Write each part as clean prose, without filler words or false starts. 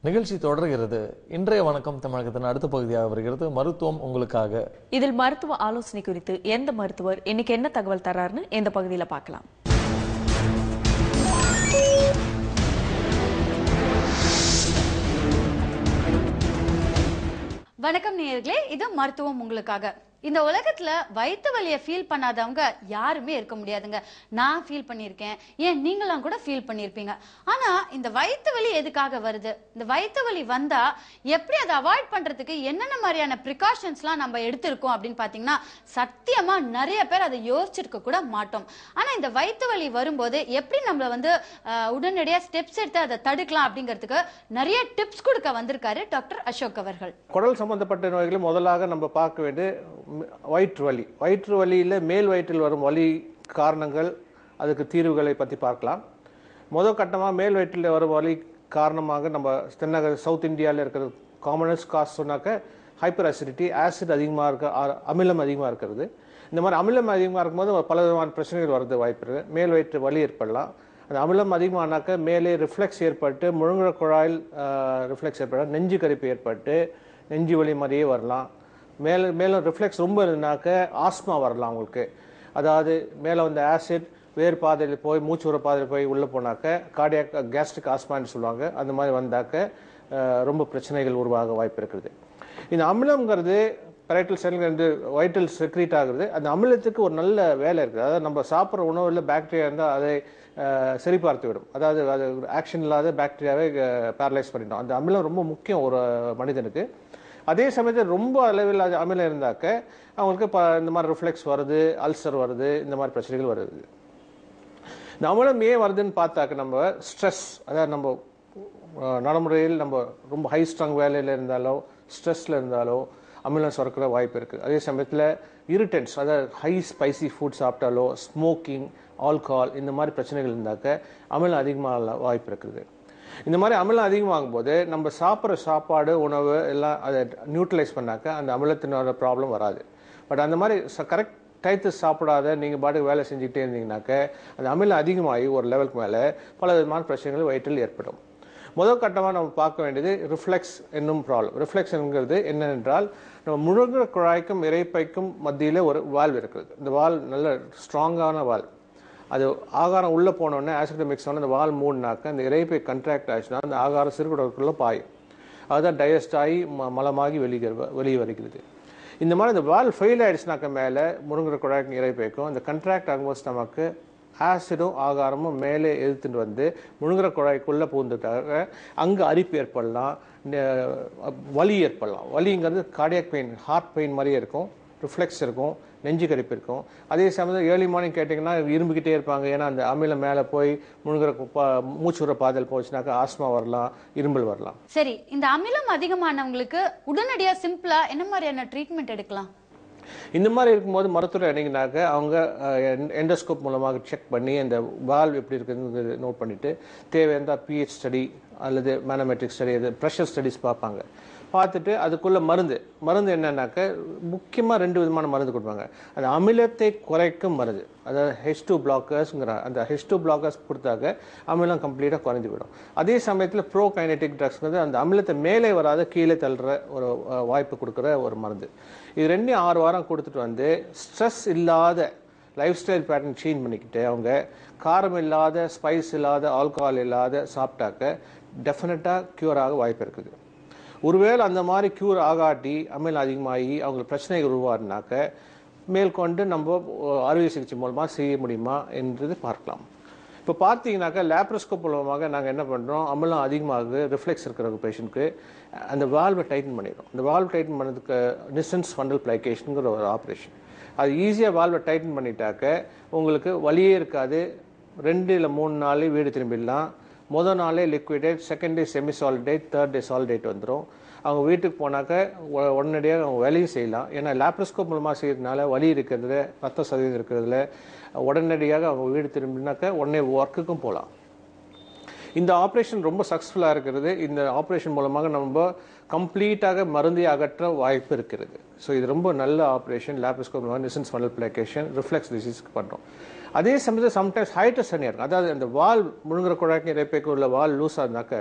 நிகழ்ச்சி தொடர்கிறது. இன்றைய வணக்கம் தமிழகத்தின் அடுத்த பகுதியாக வருகிறது மருத்துவம் உங்களுக்காக. இதில் மருத்துவ ஆலோசனை குறித்து எந்த மருத்துவர் இன்னைக்கு என்ன தகவல் தராருன்னு இந்த பகுதியில பார்க்கலாம். வணக்கம் நேயர்களே, இது மருத்துவம் உங்களுக்காக. இந்த உலகத்துல வயிற்று வலியை ஃபீல் பண்ணாதவங்க யாருமே இருக்க முடியாதுங்க. நான் ஃபீல் பண்ணியிருக்கேன், ஏன் நீங்களாம் கூட ஃபீல் பண்ணியிருப்பீங்க. ஆனா இந்த வயிற்று வலி எதுக்காக வருது, இந்த வயிற்று வலி வந்தா எப்படி அதை அவாய்ட் பண்றதுக்கு என்னென்ன மாதிரியான ப்ரிகாஷன்ஸ்லாம் நம்ம எடுத்திருக்கோம் அப்படின்னு பாத்தீங்கன்னா சத்தியமா நிறைய பேர் அதை யோசிச்சிருக்க கூட மாட்டோம். ஆனா இந்த வயிற்று வலி வரும்போது எப்படி நம்மள உடனடியா ஸ்டெப்ஸ் எடுத்து அதை தடுக்கலாம் அப்படிங்கிறதுக்கு நிறைய டிப்ஸ் கொடுக்க வந்திருக்காரு டாக்டர் அசோக் அவர்கள். குடல் சம்பந்தப்பட்ட நோய்களை முதலாக நம்ம பார்க்க வேண்டிய வயிற்று வலி. வயிற்று வலியில் மேல் வயிற்றில் வரும் வலி காரணங்கள், அதுக்கு தீர்வுகளை பற்றி பார்க்கலாம். முதல் கட்டமாக மேல் வயிற்றில் வரும் வலி காரணமாக நம்ம தென்னக சவுத் இந்தியாவில் இருக்கிற காமனஸ்ட் காஸ் சொன்னாக்க ஹைப்பர் அசிடிட்டி, ஆசிட் அதிகமாக இருக்க, அமிலம் அதிகமாக இருக்கிறது. இந்த மாதிரி அமிலம் அதிகமாக இருக்கும்போது பல விதமான பிரச்சனைகள் வருது வாய்ப்பு இருக்குது. மேல் வயிற்று வலி ஏற்படலாம். அந்த அமிலம் அதிகமானாக்க மேலே ரிஃப்ளெக்ஸ் ஏற்பட்டு முழுங்குற குழாயில் ரிஃப்ளெக்ஸ் ஏற்பட நெஞ்சு கரிப்பு ஏற்பட்டு நெஞ்சு வலி மாதிரியே வரலாம். மேலும் ரிஃப்ளெக்ஸ் ரொம்ப இருந்தனாக்க ஆஸ்மா வரலாம் உங்களுக்கு. அதாவது மேலே வந்து ஆசிட் வேறு பாதையில் போய் மூச்சு விட பாதையில் போய் உள்ளே போனாக்க கார்டியாக் கேஸ்ட்ரிக் ஆஸ்மான்னு சொல்லுவாங்க. அந்த மாதிரி வந்தாக்க ரொம்ப பிரச்சனைகள் உருவாக வாய்ப்பு இருக்குது. இந்த அமிலம்ங்கிறது பெரைட்டல் செல்லேருந்து வயிற்றில் செக்ரீட் ஆகுறது. அந்த அமிலத்துக்கு ஒரு நல்ல வேலை இருக்குது. அதாவது நம்ம சாப்பிட்ற உணவில் பாக்டீரியா இருந்தால் அதை சரிபார்த்து விடும். அதாவது அது ஆக்ஷன் இல்லாத பாக்டீரியாவை பேரலைஸ் பண்ணிடும். அந்த அமிலம் ரொம்ப முக்கியம் ஒரு மனிதனுக்கு. அதே சமயத்தில் ரொம்ப அளவில் அது அமிலம் இருந்தாக்க அவங்களுக்கு இந்த மாதிரி ரிஃப்ளெக்ஸ் வருது, அல்சர் வருது, இந்த மாதிரி பிரச்சனைகள் வருது. இந்த அமிலம் ஏன் வருதுன்னு பார்த்தாக்க நம்ம ஸ்ட்ரெஸ், அதாவது நம்ம நடைமுறையில் நம்ம ரொம்ப ஹை ஸ்ட்ராங் வேலையில் இருந்தாலோ ஸ்ட்ரெஸ்ல இருந்தாலோ அமிலம் சுரக்கிற வாய்ப்பு இருக்குது. அதே சமயத்தில் இரிட்டன்ஸ், அதாவது ஹை ஸ்பைசி ஃபுட் சாப்பிட்டாலோ ஸ்மோக்கிங், ஆல்கஹால், இந்த மாதிரி பிரச்சனைகள் இருந்தாக்க அமிலம் அதிகமாக வாய்ப்பு இருக்குது. இந்த மாதிரி அமிலம் அதிகமாகும் போது நம்ம சாப்பிட்ற சாப்பாடு உணவு எல்லாம் அதை நியூட்ரலைஸ் பண்ணாக்க அந்த அமிலத்தினோட ப்ராப்ளம் வராது. பட் அந்த மாதிரி கரெக்ட் டயத்து சாப்பிடாத நீங்கள் பாட்டுக்கு வேலை செஞ்சுக்கிட்டே இருந்தீங்கன்னாக்க அந்த அமிலம் அதிகமாகி ஒரு லெவலுக்கு மேலே பல விதமான பிரச்சனைகள் வயிற்றில் ஏற்படும். முதல் கட்டமாக நம்ம பார்க்க வேண்டியது ரிஃப்ளெக்ஸ் என்னும் ப்ராப்ளம். ரிஃப்ளெக்ஸ் என்கிறது என்னவென்றால் நம்ம முழுங்குற குழாய்க்கும் இரைப்பைக்கும் மத்தியில் ஒரு வால்வ் இருக்குது. இந்த வால்வ் நல்ல ஸ்ட்ராங்கான வால்வ். அது ஆகாரம் உள்ளே போனோடனே ஆசிட் மிக்ஸ் ஆன அந்த வால் மூடினாக்க அந்த இரைப்பை கண்ட்ராக்ட் ஆச்சுன்னா அந்த ஆகாரம் சிறுகுடலுக்குள்ளே பாயும். அதுதான் டைஜஸ்ட் ஆகி மலமாகி வெளியே வருகிறது. இந்த மாதிரி இந்த வால் ஃபெயில் ஆகிடுச்சுனாக்க மேலே முருங்குற குழாய்க்கும் இரைப்பைக்கும் அந்த கண்ட்ராக்ட் ஆகும்போது நமக்கு ஆசிடும் ஆகாரமும் மேலே எதிர்த்துட்டு வந்து முழுங்குற குழாய்க்குள்ளே பூந்துட்டாக அங்கே அரிப்பு ஏற்படலாம், வலி ஏற்படலாம். வலிங்கிறது கார்டியாக் பெயின், ஹார்ட் பெயின் மாதிரியே இருக்கும், ரிஃப்ளெக்ஸ் இருக்கும், நெஞ்சு கரிப்பு இருக்கும். அதே சமயத்தில் ஏர்லி மார்னிங் கேட்டிங்கன்னா இரும்பிக்கிட்டே இருப்பாங்க. ஏன்னா அந்த அமிலம் மேலே போய் முழுங்குற மூச்சு விட பாதையில் போச்சுனாக்கா ஆஸ்மா வரலாம், இரும்பல் வரலாம். சரி, இந்த அமிலம் அதிகமானவங்களுக்கு உடனடியாக சிம்பிளா என்ன மாதிரியான ட்ரீட்மெண்ட் எடுக்கலாம்? இந்த மாதிரி இருக்கும்போது மருத்துவர் இறங்கினாக்க அவங்க எண்டோஸ்கோப் மூலமாக செக் பண்ணி அந்த வால்வ் எப்படி இருக்குதுன்னு நோட் பண்ணிட்டு தேவையான பிஹெச் ஸ்டடி அல்லது மேனோமெட்ரிக் ஸ்டடி, ப்ரெஷர் ஸ்டடிஸ் பார்ப்பாங்க. பார்த்துட்டு அதுக்குள்ள மருந்து என்னன்னாக்க முக்கியமாக 2 விதமான மருந்து கொடுப்பாங்க. அந்த அமிலத்தை குறைக்கும் மருந்து, அதாவது H2 பிளாக்கர்ஸ்ங்கிற அந்த H2 பிளாக்கர்ஸ் கொடுத்தாக்க அமிலம் கம்ப்ளீட்டாக குறைஞ்சி விடும். அதே சமயத்தில் ப்ரோகைனெட்டிக் ட்ரக்ஸ்ங்கிறது அந்த அமிலத்தை மேலே வராத கீழே தள்ளுற ஒரு வாய்ப்பு கொடுக்குற ஒரு மருந்து. இது 6 வாரம் கொடுத்துட்டு வந்து ஸ்ட்ரெஸ் இல்லாத லைஃப் ஸ்டைல் பேட்டர்ன் சேஞ்ச் பண்ணிக்கிட்டு அவங்க காரம் இல்லாத, ஸ்பைஸ் இல்லாத, ஆல்கஹால் இல்லாத சாப்பிட்டாக்க டெஃபினட்டாக க்யூர் ஆக வாய்ப்பு இருக்குது. ஒருவேளை அந்த மாதிரி க்யூர் ஆகாட்டி அமிலம் அதிகமாகி அவங்களுக்கு பிரச்சனைகள் உருவாருனாக்க மேற்கொண்டு நம்ம அறுவை சிகிச்சை மூலமாக செய்ய முடியுமா என்றது பார்க்கலாம். இப்போ பார்த்தீங்கன்னாக்கா லேப்ரோஸ்கோப் மூலமாக நாங்கள் என்ன பண்ணுறோம், அமிலம் அதிகமாக ரிஃப்ளெக்ஸ் இருக்கிற பேஷண்ட்டுக்கு அந்த வால்வை டைட்டன் பண்ணிடுறோம். அந்த வால்வ் டைட்டன் பண்ணதுக்கு நிசன்ஸ் ஃபண்டல் பிளைகேஷனுங்கிற ஒரு ஆப்ரேஷன். அது ஈஸியாக வால்வை டைட்டன் பண்ணிட்டாக்க உங்களுக்கு வலியே இருக்காது. 2 இல்லை 3 நாள் வீடு திரும்பிடலாம். முதல் நாளே liquid diet, second day semi solid diet, third day solid diet வந்துடும். அவங்க வீட்டுக்கு போனாக்க உடனடியாக அவங்க வேலையும் செய்யலாம். ஏன்னா லேப்ரோஸ்கோப் மூலமாக செய்யறதுனால வலி இருக்கிறதுல, ரத்த சதவீதம் இருக்கிறதுல உடனடியாக அவங்க வீடு திரும்பினாக்க உடனே ஒர்க்குக்கும் போகலாம். இந்த ஆப்ரேஷன் ரொம்ப சக்ஸஸ்ஃபுல்லாக இருக்கிறது. இந்த ஆப்ரேஷன் மூலமாக நம்ம கம்ப்ளீட்டாக மருந்தை அகற்ற வாய்ப்பு இருக்கிறது. ஸோ இது ரொம்ப நல்ல ஆப்ரேஷன். லேப்ரோஸ்கோப் நிசன்ஸ் ஃபண்டல் பிளைகேஷன் ரிஃப்ளெக்ஸ் டிசீஸ்க்கு பண்ணுறோம். அதே சமயத்தில் சம்டைம்ஸ் ஹைட்டஸ் ஹெர்னியா இருக்கும். அதாவது அந்த வால் முழுங்குற குழாய்க்கு இறைப்பைக்கு உள்ள வால் லூஸாக இருந்தாக்க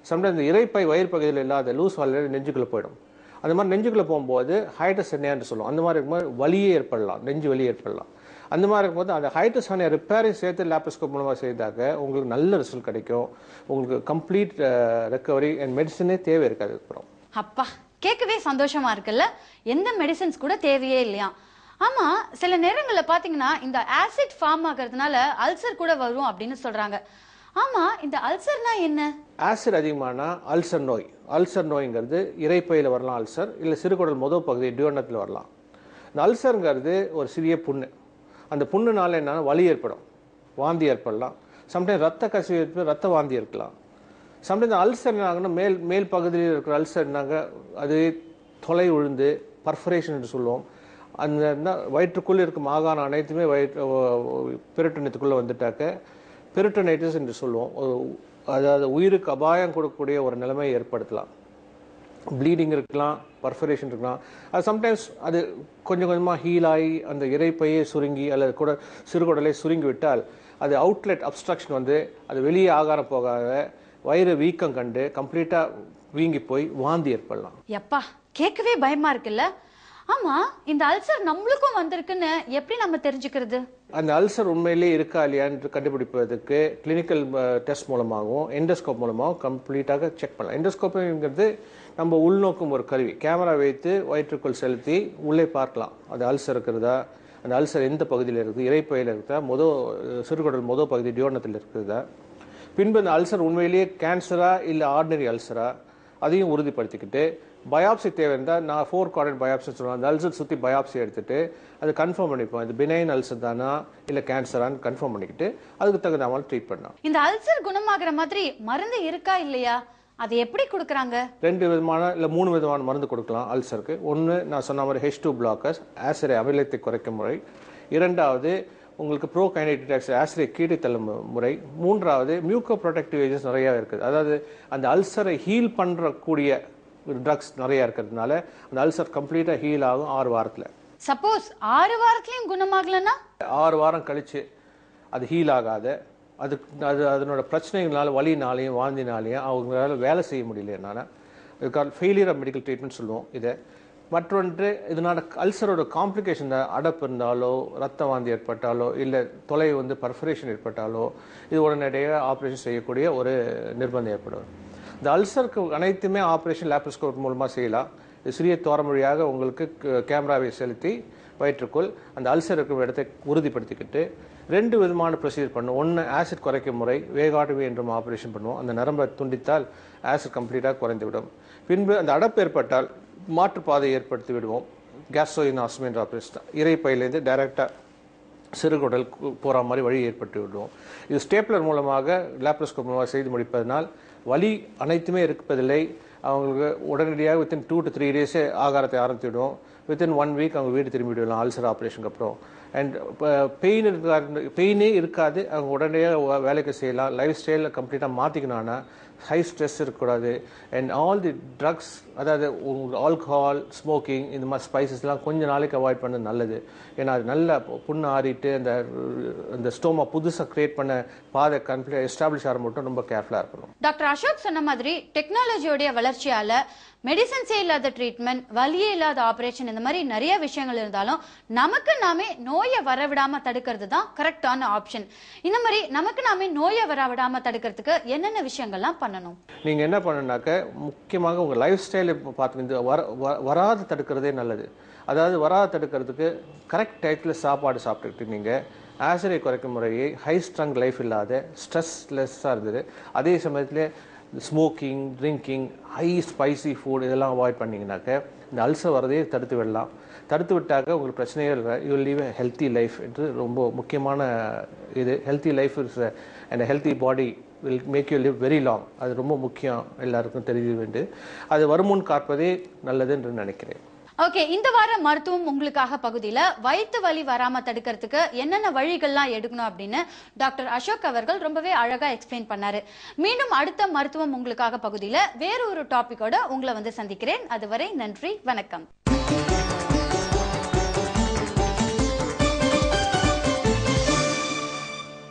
சம்டைம்ஸ் இந்த இறைப்பை வயிறு பகுதியில் இல்லாத லூஸ் வால் நெஞ்சுக்குள்ளே போயிடும். அந்த மாதிரி நெஞ்சுக்குள்ளே போகும்போது ஹைட்டஸ் ஹெர்னியான்னு சொல்லுவோம். அந்த மாதிரி இருக்கும்போது வலியே ஏற்படலாம், நெஞ்சு வலி ஏற்படலாம். அந்த மாதிரி இருக்கும்போது அந்த ஹைட்டஸ் ஹெர்னியா ரிப்பேரையும் சேர்த்து லேப்ரோஸ்கோப் மூலமாக செய்தாக்க உங்களுக்கு நல்ல ரிசல்ட் கிடைக்கும். உங்களுக்கு கம்ப்ளீட் ரெக்கவரி அண்ட் மெடிசனே தேவை இருக்காது. அப்புறம் அப்பா கேட்கவே சந்தோஷமா இருக்குல்ல, எந்த மெடிசன்ஸ் கூட தேவையே இல்லையா? ஆமா, சில நேரங்களில் பாத்தீங்கன்னா இந்த ஆசிட் ஃபார்ம் ஆகிறதுனால அல்சர் கூட வரும் அப்படின்னு சொல்றாங்க. ஆமா, இந்த அல்சர்னா என்ன? ஆசிட் அதிகமான அல்சர் நோய். அல்சர் நோய்ங்கிறது இறைப்பையில் வரலாம் அல்சர், இல்லை சிறுகுடல் முதல் பகுதி டியோனத்தில் வரலாம். இந்த அல்சருங்கிறது ஒரு சிறிய புண்ணு. அந்த புண்ணுனால என்னன்னா வலி ஏற்படும், வாந்தி ஏற்படலாம், சம்டைம்ஸ் ரத்த கசிவு ஏற்பட்டு ரத்த வாந்தி இருக்கலாம். சம்டைம்ஸ் அல்சர் என்ன ஆகுன்னா மேல் பகுதியில் இருக்கிற அல்சர் என்னங்க அது தொலை உழுந்து பர்ஃபரேஷன் என்று சொல்லுவோம். அந்த வயிற்றுக்குள்ளே இருக்கும் மாகாணம் அனைத்துமே பெரிட்டோனியத்துக்குள்ளே வந்துட்டாக்க பெரிட்டோனைட்டிஸ் என்று சொல்லுவோம். அதாவது உயிருக்கு அபாயம் கொடுக்கக்கூடிய ஒரு நிலைமையை ஏற்படுத்தலாம். ப்ளீடிங் இருக்கலாம், பர்ஃபரேஷன் இருக்கலாம். அது சம்டைம்ஸ் அது கொஞ்சம் கொஞ்சமாக ஹீல் ஆகி அந்த இறைப்பையே சுருங்கி அல்லது கூட சிறுகுடலை சுருங்கி விட்டால் அது அவுட்லெட் அப்ஸ்ட்ரக்ஷன் வந்து அது வெளியே ஆகாரம் போகாத வயிறு வீக்கம் கண்டு கம்ப்ளீட்டாக வீங்கி போய் வாந்தி ஏற்படலாம். எப்பா கேட்கவே பயமா இருக்குல்ல. ஆமா, இந்த அல்சர் நம்மளுக்கும் வந்திருக்குன்னு எப்படி நம்ம தெரிஞ்சுக்கிறது? அந்த அல்சர் உண்மையிலேயே இருக்கா இல்லையான்னு கண்டுபிடிப்பதற்கு கிளினிக்கல் டெஸ்ட் மூலமாகவும் எண்டோஸ்கோப் மூலமாகவும் கம்ப்ளீட்டாக செக் பண்ணலாம். எண்டோஸ்கோப்புங்கிறது நம்ம உள்நோக்கும் ஒரு கருவி. கேமரா வைத்து வயிற்றுக்குள் செலுத்தி உள்ளே பார்க்கலாம் அது அல்சர் இருக்கிறதா, அந்த அல்சர் எந்த பகுதியில் இருக்குது, இறைப்பையில் இருக்குதா, சிறுகுடல் முதல் பகுதி டியோனத்தில் இருக்குதா. பின்பு அந்த அல்சர் உண்மையிலேயே கேன்சரா இல்லை ஆர்டினரி அல்சரா அதையும் உறுதிப்படுத்திக்கிட்டு பயாப்சி தேவை இருந்தால் நான் 4 குவாட்ரண்ட் பயாப்சி சொல்லுவேன். அந்த அல்சர் சுற்றி பயாப்சி எடுத்துட்டு அது கன்ஃபார்ம் பண்ணிப்போம் இது பினைன் அல்சர் தானா இல்லை கேன்சரான்னு கன்ஃபார்ம் பண்ணிக்கிட்டு அதுக்கு தகுந்த மாதிரி ட்ரீட் பண்ணலாம். இந்த அல்சர் குணமாகிற மாதிரி மருந்து இருக்கா இல்லையா? அது எப்படி கொடுக்குறாங்க? 2 விதமான இல்லை 3 விதமான மருந்து கொடுக்கலாம் அல்சருக்கு. ஒன்று நான் சொன்ன மாதிரி H2 பிளாக்கர்ஸ், ஆசிட் அமிலத்தை குறைக்கும் முறை. 2வது உங்களுக்கு ப்ரோகைனடிக்ஸ் ஆசிடை கீழே தள்ளும் முறை. 3வது மியூக்கோ ப்ரொடெக்டிவ் ஏஜென்ட்ஸ் நிறையா இருக்குது. அதாவது அந்த அல்சரை ஹீல் பண்ணுறக்கூடிய ட்ரக்ஸ் நிறைய இருக்கிறதுனால அந்த அல்சர் கம்ப்ளீட்டாக ஹீல் ஆகும் 6 வாரத்தில். சப்போஸ் 6 வாரத்திலையும் குணமாகலன்னா 6 வாரம் கழிச்சு அது ஹீல் ஆகாத அது அதனோட பிரச்சனைகளால வலினாலையும் வாந்தினாலையும் அவங்களால வேலை செய்ய முடியலனால இதுக்காக ஃபெயிலியர் ஆஃப் மெடிக்கல் ட்ரீட்மெண்ட் சொல்லுவோம் இதை. மற்றொன்று இதனால அல்சரோட காம்ப்ளிகேஷன் அடப்பு இருந்தாலோ ரத்த வாந்தி ஏற்பட்டாலோ இல்லை தொலை வந்து பர்ஃபரேஷன் ஏற்பட்டாலோ இது உடனடியாக ஆப்ரேஷன் செய்யக்கூடிய ஒரு நிர்பந்தம் ஏற்படும். இந்த அல்சருக்கு அனைத்துமே ஆப்ரேஷன் லேப்ரோஸ்கோப் மூலமாக செய்யலாம். இது சிறிய தோரம் வழியாக உங்களுக்கு கேமராவை செலுத்தி வயிற்றுக்குள் அந்த அல்சர் இருக்கிற இடத்தை உறுதிப்படுத்திக்கிட்டு 2 விதமான ப்ரொசீஜர் பண்ணுவோம். ஒன்று ஆசிட் குறைக்கும் முறை, வேகாட்டமி என்ற ஆப்ரேஷன் பண்ணுவோம். அந்த நரம்பை துண்டித்தால் ஆசிட் கம்ப்ளீட்டாக குறைந்துவிடும். பின்பு அந்த அடப்பு ஏற்பட்டால் மாற்றுப்பாதை ஏற்படுத்தி விடுவோம். கேஸ்ட்ரோஇனாஸ்டமி என்ற ஆப்ரேஷன் இறைப்பையிலேருந்து டைரெக்டாக சிறுகுடல் போகிற மாதிரி வழி ஏற்பட்டு விடுவோம். இது ஸ்டேப்லர் மூலமாக லேப்ரோஸ்கோப் மூலமாக செய்து முடிப்பதனால் வலி அனைத்துமே இருப்பதில்லை. அவங்களுக்கு உடனடியாக வித்தின் 2 to 3 days ஆகாரத்தை ஆரம்பித்து விடுவோம். வித்தின் 1 week அவங்க வீடு திரும்பி விடலாம் அல்சர் ஆப்ரேஷனுக்கு அப்புறம். அண்ட் பெயினே இருக்காது. அவங்க உடனடியாக வேலைக்கு செய்யலாம். லைஃப் ஸ்டைலில் கம்ப்ளீட்டாக மாற்றிக்கணும்னா ஹை ஸ்ட்ரெஸ் இருக்கக்கூடாது. அண்ட் ஆல் தி ட்ரக்ஸ், அதாவது ஆல்கஹால், ஸ்மோக்கிங், இந்த மாதிரி ஸ்பைசஸ்லாம் கொஞ்சம் நாளைக்கு அவாய்ட் பண்ணது நல்லது. ஏன்னா அது நல்லா புண்ணு ஆறிட்டு அந்த ஸ்டோமா புதுசாக கிரியேட் பண்ண பாதை கம்ப்ளீட் எஸ்டாப்ளிஷ் ஆக மட்டும் ரொம்ப கேர்ஃபுல்லாக இருக்கணும். டாக்டர் அசோக் சொன்ன மாதிரி டெக்னாலஜியோடைய வளர்ச்சியால மெடிசன்ஸே இல்லாத ட்ரீட்மெண்ட், வலியே இல்லாத ஆபரேஷன், இந்த மாதிரி நிறைய விஷயங்கள் இருந்தாலும் நமக்கு நாமே நோயை வரவிடாம தடுக்கிறது தான் கரெக்டான ஆப்ஷன். இந்த மாதிரி நமக்கு நாமே நோயை வரவிடாம தடுக்கிறதுக்கு என்னென்ன விஷயங்கள்லாம் பண்ணணும்? நீங்க என்ன பண்ணணும்னாக்க முக்கியமாக உங்க லைஃப் ஸ்டைல் பார்த்து வராது தடுக்கிறதே நல்லது. அதாவது வராது தடுக்கிறதுக்கு கரெக்ட் டைத்தில் சாப்பாடு சாப்பிட்டுக்கிட்டு நீங்கள் ஆசிடை குறைக்கும் முறையை ஹை ஸ்ட்ரங் லைஃப் இல்லாத ஸ்ட்ரெஸ்லெஸ்ஸாக இருந்தது. அதே சமயத்தில் smoking, drinking, high spicy food இதெல்லாம் அவாய்ட் பண்ணிங்கனாக்க இந்த அல்சர் வரதே தடுத்து விடலாம். தடுத்து விட்டாக்க உங்களுக்கு பிரச்சனையே இல்லை. You will leave a healthy life என்று ரொம்ப முக்கியமான இது. Healthy life is and healthy body will make you live very long. அது ரொம்ப முக்கியம், எல்லாருக்கும் தெரிய வேண்டும். அது வருமுன் காப்பதே நல்லது என்று நினைக்கிறேன். ஓகே, இந்த வார மருத்துவம் உங்களுக்காக பகுதியில வயிற்று வலி வராம தடுக்கிறதுக்கு என்னென்ன வழிகள்லாம் எடுக்கணும் அப்படின்னு டாக்டர் அசோக் அவர்கள் ரொம்பவே அழகா எக்ஸ்பிளைன் பண்ணாரு. மீண்டும் அடுத்த மருத்துவம் உங்களுக்காக பகுதியில வேறு ஒரு டாபிக்கோட உங்களை வந்து சந்திக்கிறேன். அதுவரை நன்றி, வணக்கம்.